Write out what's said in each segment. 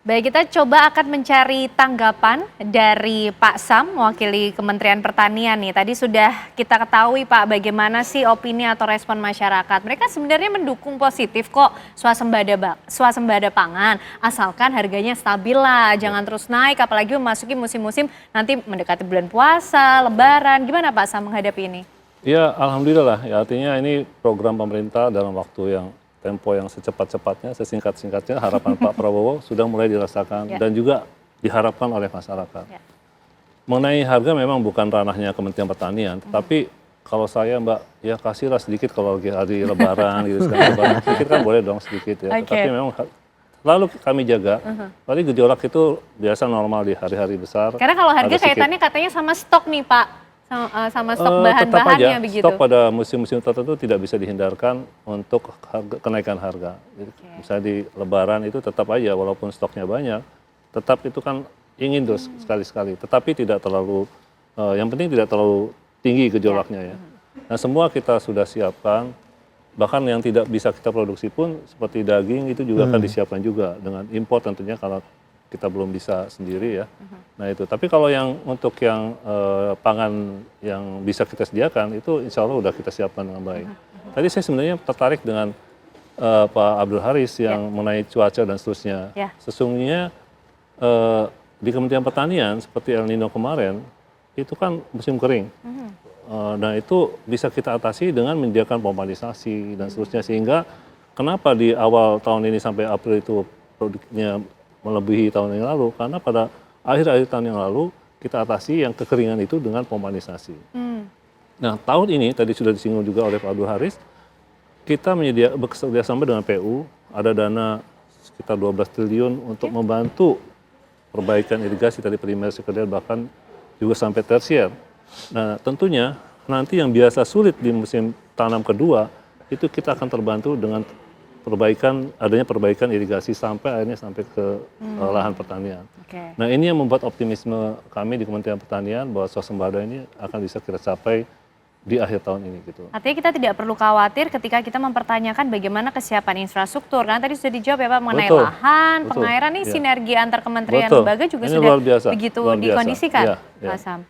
Baik, kita coba akan mencari tanggapan dari Pak Sam, mewakili Kementerian Pertanian nih. Tadi sudah kita ketahui Pak, bagaimana sih opini atau respon masyarakat. Mereka sebenarnya mendukung positif kok swasembada pangan, asalkan harganya stabil lah, jangan terus naik, apalagi memasuki musim-musim nanti mendekati bulan puasa, lebaran. Gimana Pak Sam menghadapi ini? Ya, alhamdulillah ya, artinya ini program pemerintah dalam waktu yang tempo yang secepat-cepatnya, sesingkat-singkatnya, harapan Pak Prabowo sudah mulai dirasakan dan juga diharapkan oleh masyarakat. Mengenai harga memang bukan ranahnya Kementerian Pertanian, tetapi kalau saya Mbak, ya kasihlah sedikit kalau lagi hari Lebaran gitu, sekarang Lebaran, sedikit kan boleh dong sedikit ya. Tetapi memang lalu kami jaga, tadi gejolak itu biasa normal di hari-hari besar. Karena kalau harga kaitannya katanya sama stok nih Pak. Sama stok bahan-bahannya begitu. Stok pada musim-musim tertentu tidak bisa dihindarkan untuk kenaikan harga. Misalnya di Lebaran itu tetap aja walaupun stoknya banyak, tetap itu kan ingin terus sekali-sekali. Tetapi tidak terlalu, yang penting tidak terlalu tinggi gejolaknya ya. Nah semua kita sudah siapkan, bahkan yang tidak bisa kita produksi pun seperti daging itu juga akan disiapkan juga dengan impor tentunya kalau kita belum bisa sendiri ya. Nah itu, tapi kalau yang untuk yang pangan yang bisa kita sediakan itu insya Allah udah kita siapkan dengan baik. Tadi saya sebenarnya tertarik dengan Pak Abdul Haris yang mengenai cuaca dan seterusnya. Sesungguhnya di Kementerian Pertanian seperti El Nino kemarin itu kan musim kering. Nah itu bisa kita atasi dengan menyediakan pompanisasi dan seterusnya, sehingga kenapa di awal tahun ini sampai April itu produknya melebihi tahun yang lalu, karena pada akhir-akhir tahun yang lalu kita atasi yang kekeringan itu dengan pompanisasi. Nah tahun ini tadi sudah disinggung juga oleh Pak Abdul Haris, kita bekerja sama dengan PU, ada dana sekitar 12 triliun untuk membantu perbaikan irigasi dari primer, sekunder, bahkan juga sampai tersier. Nah tentunya nanti yang biasa sulit di musim tanam kedua, itu kita akan terbantu dengan adanya perbaikan irigasi sampai akhirnya sampai ke lahan pertanian. Nah ini yang membuat optimisme kami di Kementerian Pertanian bahwa swasembada ini akan bisa kita capai di akhir tahun ini gitu. Artinya kita tidak perlu khawatir ketika kita mempertanyakan bagaimana kesiapan infrastruktur. Karena tadi sudah dijawab ya Pak mengenai lahan, pengairan, ini sinergi antar kementerian lembaga juga ini sudah begitu dikondisikan. Pak Sam.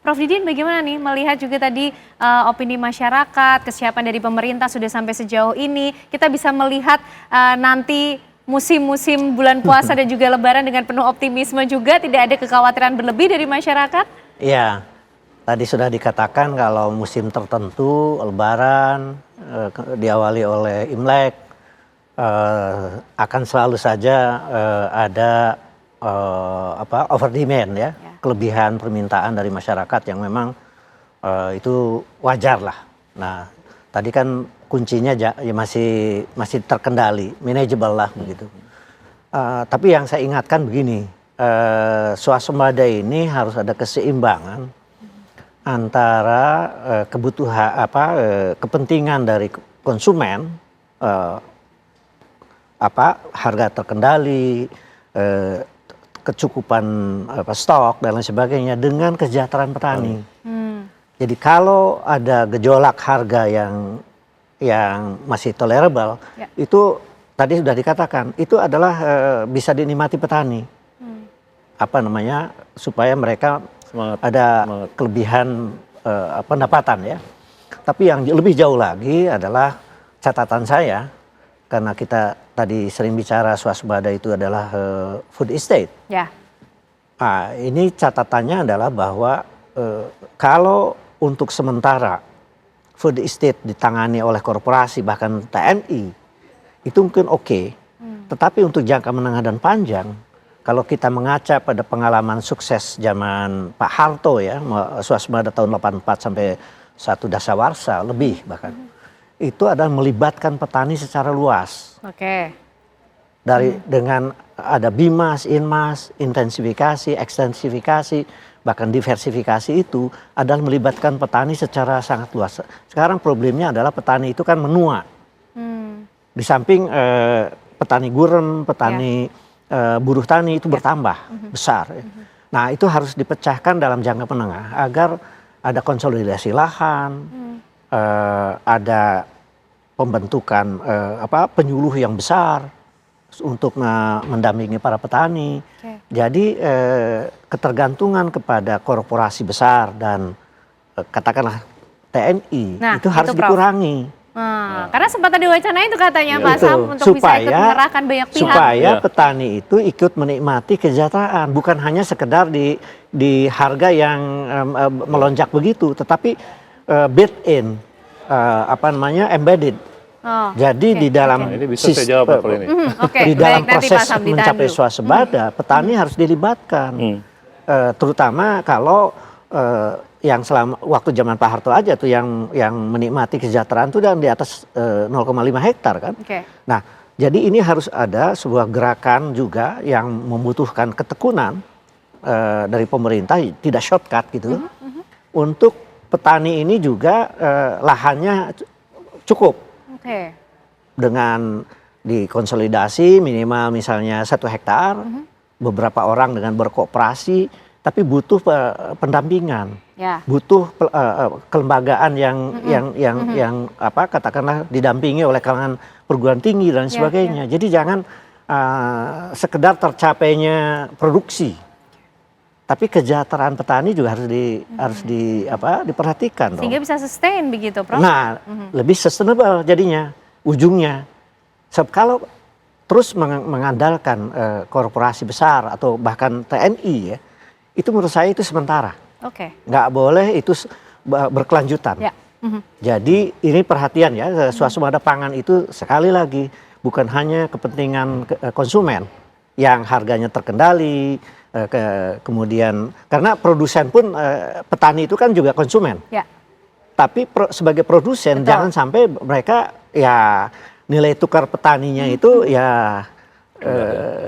Prof Didin bagaimana nih melihat juga tadi opini masyarakat, kesiapan dari pemerintah sudah sampai sejauh ini. Kita bisa melihat nanti musim-musim bulan puasa dan juga lebaran dengan penuh optimisme juga, tidak ada kekhawatiran berlebih dari masyarakat? Iya. Tadi sudah dikatakan kalau musim tertentu, Lebaran, diawali oleh Imlek, akan selalu saja ada over demand ya, kelebihan permintaan dari masyarakat yang memang itu wajar lah. Nah, tadi kan kuncinya ya masih terkendali, manageable lah begitu. Tapi yang saya ingatkan begini, swasembada ini harus ada keseimbangan antara kebutuhan kepentingan dari konsumen, harga terkendali, kecukupan stok dan lain sebagainya dengan kesejahteraan petani. Jadi kalau ada gejolak harga yang masih tolerable, itu tadi sudah dikatakan itu adalah bisa dinikmati petani. Supaya mereka ada kelebihan pendapatan ya. Tapi yang lebih jauh lagi adalah catatan saya, karena kita tadi sering bicara swasembada itu adalah food estate. Nah, ini catatannya adalah bahwa kalau untuk sementara food estate ditangani oleh korporasi bahkan TNI itu mungkin oke. Tetapi untuk jangka menengah dan panjang, kalau kita mengaca pada pengalaman sukses zaman Pak Harto ya, swasembada tahun 84 sampai 1 dasawarsa lebih bahkan, itu adalah melibatkan petani secara luas. Dengan ada bimas, inmas, intensifikasi, ekstensifikasi, bahkan diversifikasi itu adalah melibatkan petani secara sangat luas. Sekarang problemnya adalah petani itu kan menua. Di samping petani gurem, petani buruh tani itu bertambah besar. Nah itu harus dipecahkan dalam jangka menengah agar ada konsolidasi lahan, ada pembentukan penyuluh yang besar untuk mendampingi para petani. Jadi ketergantungan kepada korporasi besar dan katakanlah TNI itu harus dikurangi. Karena sempat ada wacana itu katanya Pak Sam untuk bisa ikut mengerahkan banyak pihak. Supaya petani itu ikut menikmati kesejahteraan, bukan hanya sekedar di harga yang melonjak begitu, tetapi built-in, embedded. Jadi di dalam proses mencapai swasembada, petani harus dilibatkan, terutama kalau yang selama waktu zaman Pak Harto aja tuh yang menikmati kesejahteraan itu di atas 0,5 hektar kan. Nah, jadi ini harus ada sebuah gerakan juga yang membutuhkan ketekunan dari pemerintah, tidak shortcut gitu, untuk petani ini juga lahannya cukup. Dengan dikonsolidasi minimal misalnya 1 hektar, beberapa orang dengan berkooperasi, tapi butuh pendampingan, butuh kelembagaan yang katakanlah didampingi oleh kalangan perguruan tinggi dan sebagainya. Jadi jangan sekedar tercapainya produksi, tapi kesejahteraan petani juga harus diperhatikan. Sehingga bisa sustain begitu, Prof. Nah, lebih sustainable jadinya ujungnya. Sebab kalau terus mengandalkan korporasi besar atau bahkan TNI ya, itu menurut saya itu sementara. Nggak boleh itu berkelanjutan. Jadi ini perhatian ya, swasembada pangan itu sekali lagi bukan hanya kepentingan konsumen yang harganya terkendali. Kemudian karena produsen pun petani itu kan juga konsumen, tapi sebagai produsen jangan sampai mereka ya nilai tukar petaninya itu ya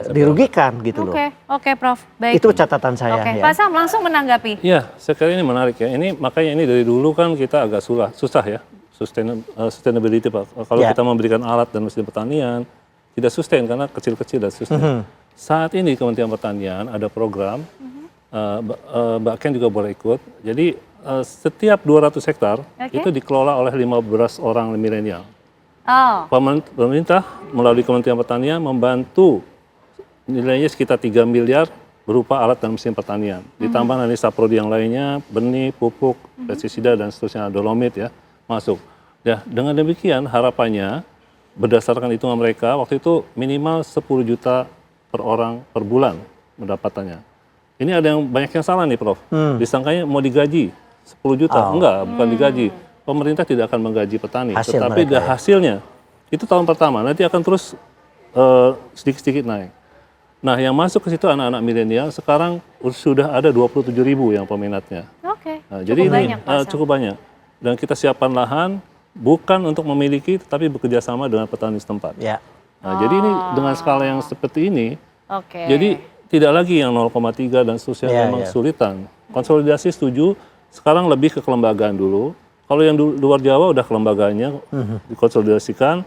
dirugikan gitu loh. Oke, Prof. Baik. Itu catatan saya. Ya. Pak Sam langsung menanggapi. Ya, sekali ini menarik ya. Makanya ini dari dulu kan kita agak susah ya, sustainability Pak. Kalau kita memberikan alat dan mesin pertanian tidak sustain karena kecil-kecil dan sustain. Saat ini Kementerian Pertanian ada program, Mbak Ken juga boleh ikut. Jadi setiap 200 hektar itu dikelola oleh 15 orang milenial. Pemerintah melalui Kementerian Pertanian membantu nilainya sekitar 3 miliar berupa alat dan mesin pertanian. Ditambah nanti saprodi yang lainnya, benih, pupuk, pestisida dan seterusnya, dolomit ya masuk. Ya, dengan demikian harapannya berdasarkan hitungan mereka waktu itu minimal 10 juta per orang per bulan pendapatannya. Ini ada yang banyak yang salah nih Prof. Disangkanya mau digaji 10 juta. Enggak, bukan digaji. Pemerintah tidak akan menggaji petani, tetapi hasilnya itu tahun pertama nanti akan terus sedikit-sedikit naik. Nah, yang masuk ke situ anak-anak milenial sekarang sudah ada 27.000 yang peminatnya. Nah, jadi ini cukup banyak. Dan kita siapkan lahan bukan untuk memiliki, tetapi bekerja sama dengan petani setempat. Nah, jadi ini dengan skala yang seperti ini, jadi tidak lagi yang 0,3 dan seterusnya memang kesulitan. Konsolidasi setuju, sekarang lebih ke kelembagaan dulu. Kalau yang luar Jawa udah kelembagaannya dikonsolidasikan,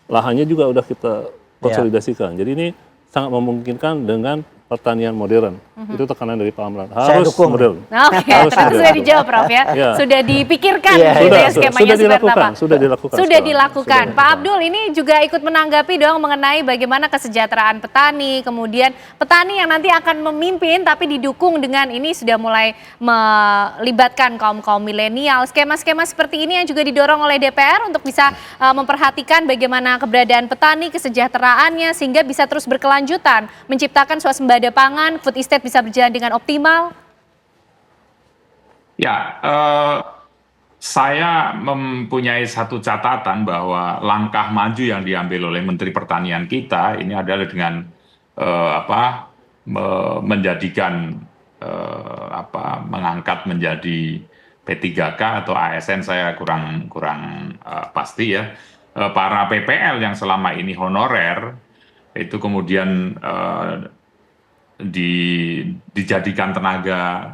lahannya juga udah kita konsolidasikan. Jadi ini sangat memungkinkan dengan pertanian modern. Itu tekanan dari Pak Amran. Harus modern. Sudah dijawab Prof ya. Sudah dipikirkan skemanya seperti apa. Sudah dilakukan. Pak Abdul ini juga ikut menanggapi dong mengenai bagaimana kesejahteraan petani, kemudian petani yang nanti akan memimpin tapi didukung dengan ini sudah mulai melibatkan kaum milenial. Skema-skema seperti ini yang juga didorong oleh DPR untuk bisa memperhatikan bagaimana keberadaan petani, kesejahteraannya sehingga bisa terus berkelanjutan, menciptakan swasembada pangan, food estate bisa berjalan dengan optimal? Ya, saya mempunyai satu catatan bahwa langkah maju yang diambil oleh Menteri Pertanian kita ini adalah dengan menjadikan mengangkat menjadi P3K atau ASN, saya kurang pasti ya, para PPL yang selama ini honorer itu kemudian dijadikan tenaga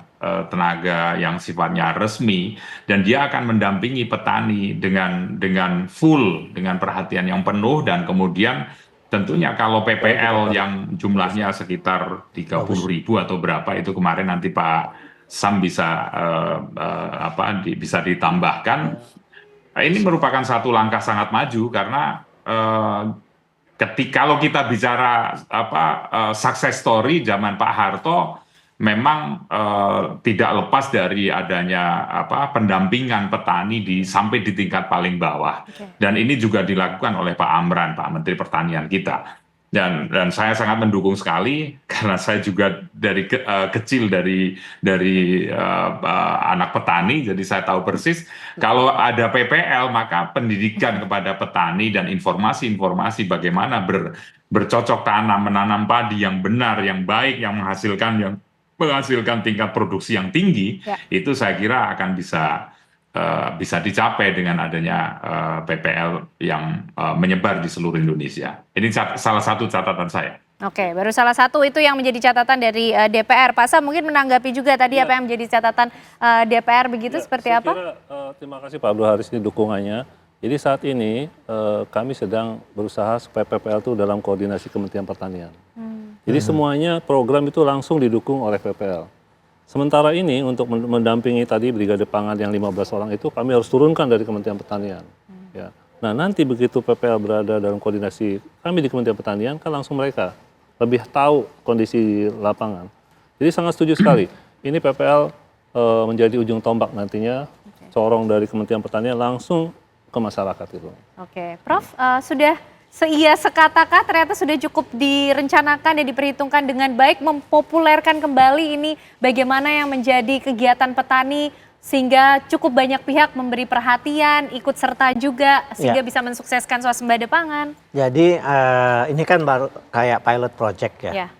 yang sifatnya resmi, dan dia akan mendampingi petani dengan full, dengan perhatian yang penuh, dan kemudian tentunya kalau PPL yang jumlahnya sekitar 30.000 atau berapa itu kemarin nanti Pak Sam bisa ditambahkan. Ini merupakan satu langkah sangat maju karena kalau kita bicara success story zaman Pak Harto, memang tidak lepas dari adanya pendampingan petani sampai di tingkat paling bawah. Dan ini juga dilakukan oleh Pak Amran, Pak Menteri Pertanian kita. Dan saya sangat mendukung sekali karena saya juga dari kecil dari anak petani, jadi saya tahu persis kalau ada PPL maka pendidikan kepada petani dan informasi-informasi bagaimana bercocok tanam, menanam padi yang benar, yang baik, yang menghasilkan tingkat produksi yang tinggi, itu saya kira akan bisa dicapai dengan adanya PPL yang menyebar di seluruh Indonesia. Ini salah satu catatan saya. Oke, baru salah satu itu yang menjadi catatan dari DPR. Pak Sam mungkin menanggapi juga tadi apa yang menjadi catatan DPR begitu seperti apa? Kira, terima kasih Pak Abdul Haris ini dukungannya. Jadi saat ini kami sedang berusaha supaya PPL itu dalam koordinasi Kementerian Pertanian. Jadi semuanya program itu langsung didukung oleh PPL. Sementara ini untuk mendampingi tadi Brigade Pangan yang 15 orang itu kami harus turunkan dari Kementerian Pertanian. Ya. Nah nanti begitu PPL berada dalam koordinasi kami di Kementerian Pertanian kan langsung mereka lebih tahu kondisi di lapangan. Jadi sangat setuju sekali. Ini PPL menjadi ujung tombak nantinya corong dari Kementerian Pertanian langsung ke masyarakat itu. Oke, Prof sudah seia sekata-kata ternyata sudah cukup direncanakan dan diperhitungkan dengan baik mempopulerkan kembali ini bagaimana yang menjadi kegiatan petani sehingga cukup banyak pihak memberi perhatian, ikut serta juga sehingga bisa mensukseskan swasembada pangan. Jadi ini kan baru kayak pilot project ya.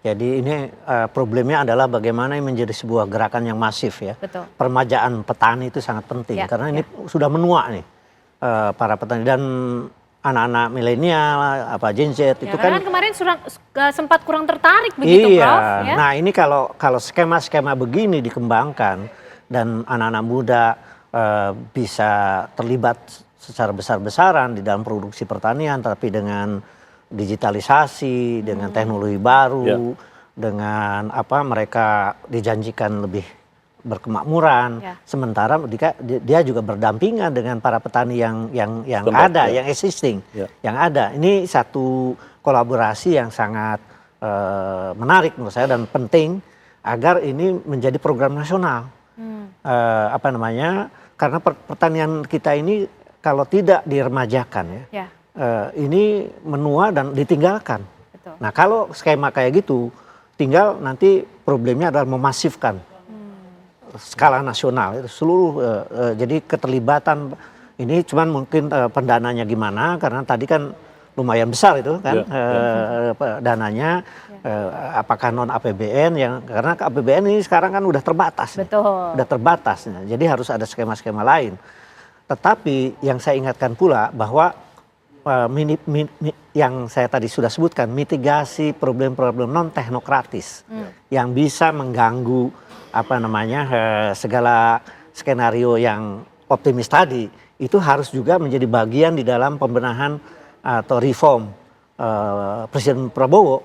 Jadi ini problemnya adalah bagaimana menjadi sebuah gerakan yang masif ya. Betul. Permajaan petani itu sangat penting karena ini sudah menua nih para petani dan anak-anak milenial, Gen Z itu kan kemarin sempat kurang tertarik begitu, Prof. Ya? Nah ini kalau skema-skema begini dikembangkan dan anak-anak muda bisa terlibat secara besar-besaran di dalam produksi pertanian, tapi dengan digitalisasi, dengan teknologi baru, dengan mereka dijanjikan lebih berkemakmuran, sementara dia juga berdampingan dengan para petani yang ada, yang existing, yang ada. Ini satu kolaborasi yang sangat menarik menurut saya dan penting agar ini menjadi program nasional. Karena pertanian kita ini kalau tidak diremajakan ini menua dan ditinggalkan. Betul. Nah kalau skema kayak gitu, tinggal nanti problemnya adalah memasifkan skala nasional itu seluruh jadi keterlibatan ini cuman mungkin pendananya gimana karena tadi kan lumayan besar itu kan dananya apakah non APBN karena APBN ini sekarang kan udah terbatas. Betul. Udah terbatas jadi harus ada skema-skema lain. Tetapi yang saya ingatkan pula bahwa yang saya tadi sudah sebutkan mitigasi problem-problem non teknokratis yang bisa mengganggu segala skenario yang optimis tadi itu harus juga menjadi bagian di dalam pembenahan atau reform Presiden Prabowo,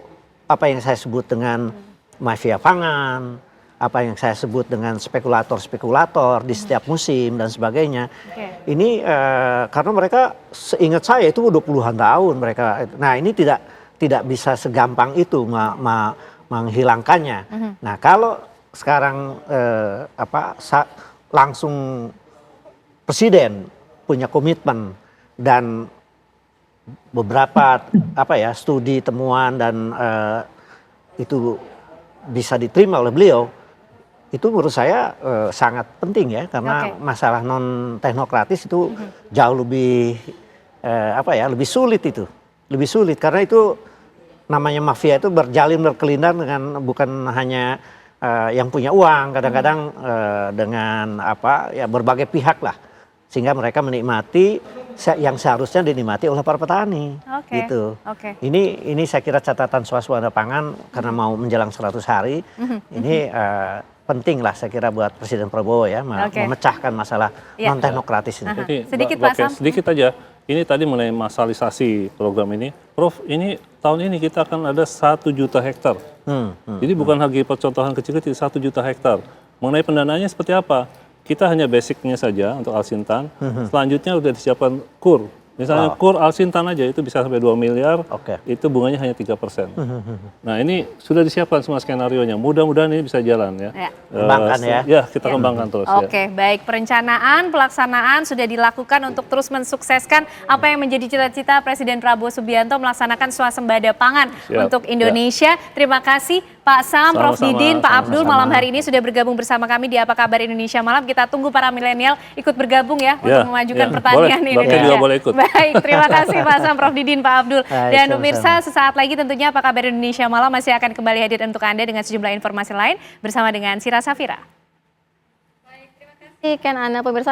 apa yang saya sebut dengan mafia pangan, apa yang saya sebut dengan spekulator-spekulator di setiap musim dan sebagainya. Ini karena mereka seingat saya itu udah puluhan tahun mereka. Nah ini tidak bisa segampang itu menghilangkannya. Nah kalau sekarang langsung presiden punya komitmen dan beberapa studi temuan dan itu bisa diterima oleh beliau, itu menurut saya sangat penting ya karena masalah non teknokratis itu jauh lebih lebih sulit itu, lebih sulit karena itu namanya mafia itu berkelindang dengan bukan hanya yang punya uang, kadang-kadang dengan berbagai pihak lah, sehingga mereka menikmati yang seharusnya dinikmati oleh para petani, gitu. Ini saya kira catatan swasembada pangan karena mau menjelang 100 hari, ini penting lah saya kira buat Presiden Prabowo ya, memecahkan masalah non teknokratis ini. Sedikit Pak Sam. Sedikit aja. Ini tadi mengenai massalisasi program ini, Prof. Ini tahun ini kita akan ada 1 juta hektar. Jadi bukan lagi percontohan kecil-kecil, 1 juta hektar. Mengenai pendanaannya seperti apa? Kita hanya basicnya saja untuk Alsintan. Selanjutnya sudah disiapkan KUR, Misalnya KUR Alsintan aja itu bisa sampai 2 miliar, itu bunganya hanya 3%. Nah ini sudah disiapkan semua skenario-nya, mudah-mudahan ini bisa jalan ya. Kembangkan ya. Ya, kita kembangkan terus. Oke, baik. Perencanaan, pelaksanaan sudah dilakukan untuk terus mensukseskan apa yang menjadi cita-cita Presiden Prabowo Subianto melaksanakan swasembada pangan untuk Indonesia. Terima kasih Pak Sam, Prof. Didin, Pak Abdul malam hari ini sudah bergabung bersama kami di Apa Kabar Indonesia Malam. Kita tunggu para milenial ikut bergabung ya untuk memajukan pertanian Indonesia. Juga boleh ikut. Baik, terima kasih Pak Sam, Prof. Didin, Pak Abdul. Dan pemirsa, sesaat lagi tentunya Apa Kabar Indonesia Malam masih akan kembali hadir untuk Anda dengan sejumlah informasi lain bersama dengan Sira Safira. Baik, terima kasih Ken Ana, pemirsa.